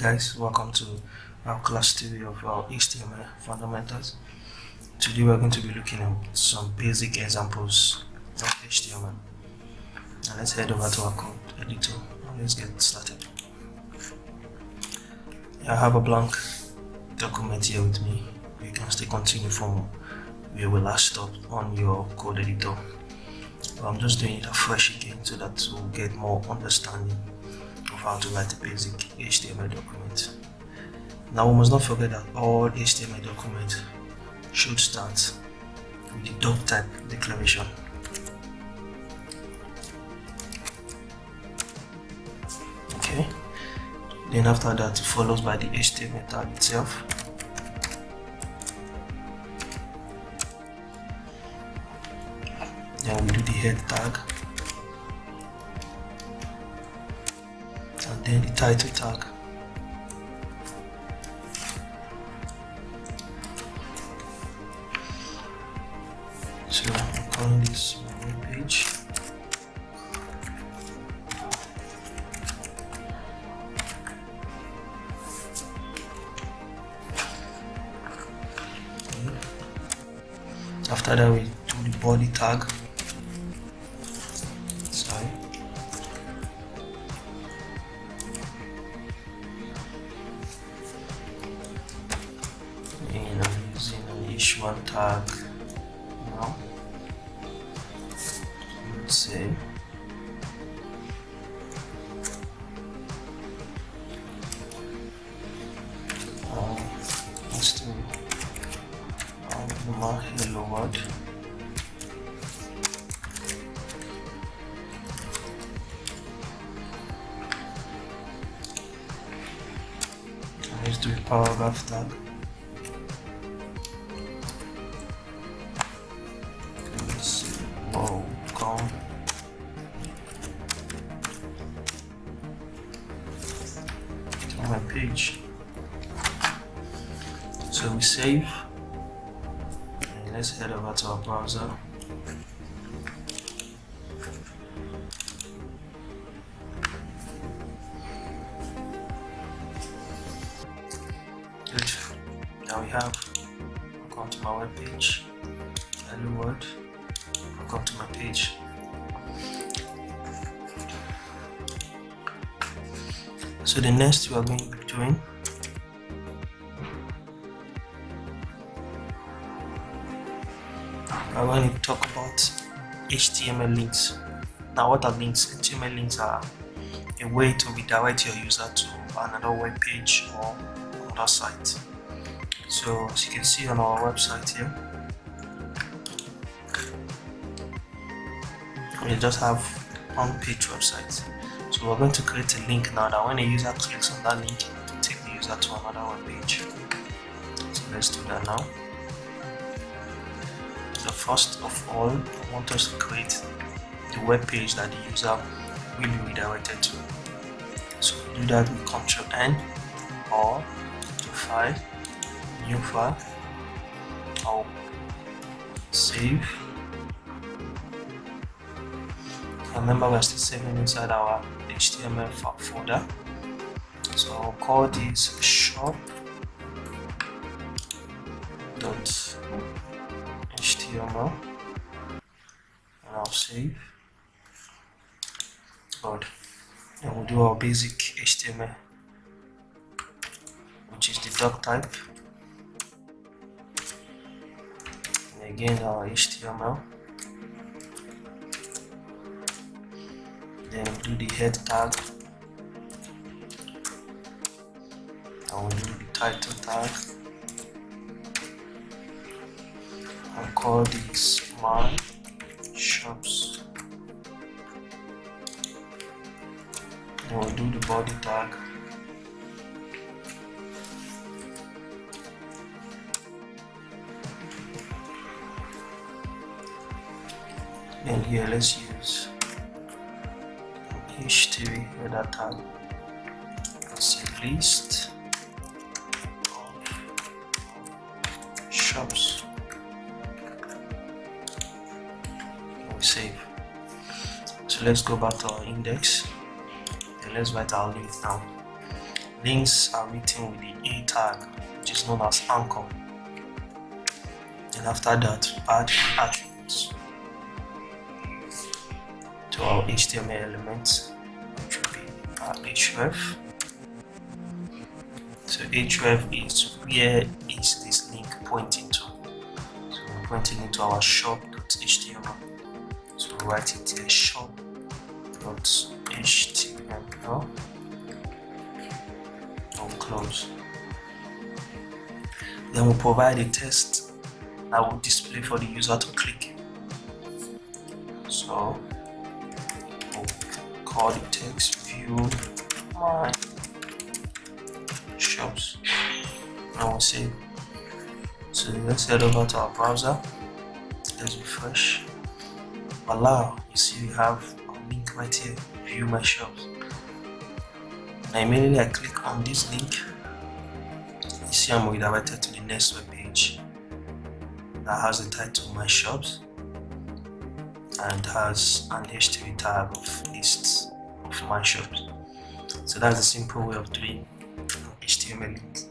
Guys, welcome to our class 3 of our HTML fundamentals. Today we're going to be looking at some basic examples of HTML. Now let's head over to our code editor and let's get started. I have a blank document here with me. You can still continue from where we last stopped on your code editor. I'm just doing it afresh again so that we'll get more understanding of how to write a basic HTML document. Now we must not forget that all HTML documents should start with the doc type declaration. Okay, then after that it follows by the HTML tag itself. Then we do the head tag, and then the title tag. So I'm calling this my web page. After that we do the body tag. And I'm using an h1 tag now. Let's say let's do my hello world. Let's do a paragraph tag. Welcome to my page. So we save and let's head over to our browser. Good. Now we have welcome to my web page. Hello world. Welcome to my page. So the next we are going to be doing I'm going to talk about HTML links. Now what are links? HTML links are a way to redirect your user to another web page or another site. So as you can see on our website here, we just have one page website. So we're going to create a link now that when a user clicks on that link, it will take the user to another web page. So let's do that now. So first of all, I want us to create the web page that the user will be redirected to. So we do that with Ctrl N or to file, new file, or save. Remember we're still saving inside our HTML folder. So I'll call this shop.html and I'll save. Good. Then we'll do our basic HTML, which is the doc type. And again our HTML. Then we'll do the head tag. And we'll do the title tag. I'll call this my shops. Then we'll do the body tag. Then here let's use h3 header tag. Let's say list of shops. We save. So let's go back to our index and let's write our link now. links are written with the A tag, which is known as anchor. And after that, add attributes to our HTML elements, which will be our href. So href is where is this link pointing to. So we're pointing into our shop.html. So we'll write it here, shop.html. I'll close. Then we'll provide a text that will display for the user to click. So we'll call the text view my shops, and we'll save. So let's head over to our browser. Let's refresh. Voila, you see we have a link right here, view my shops. Now immediately I click on this link, you see I'm redirected to the next web page that has the title My Shops and has an HTML tag of lists of my shops. So that's a simple way of doing HTML links.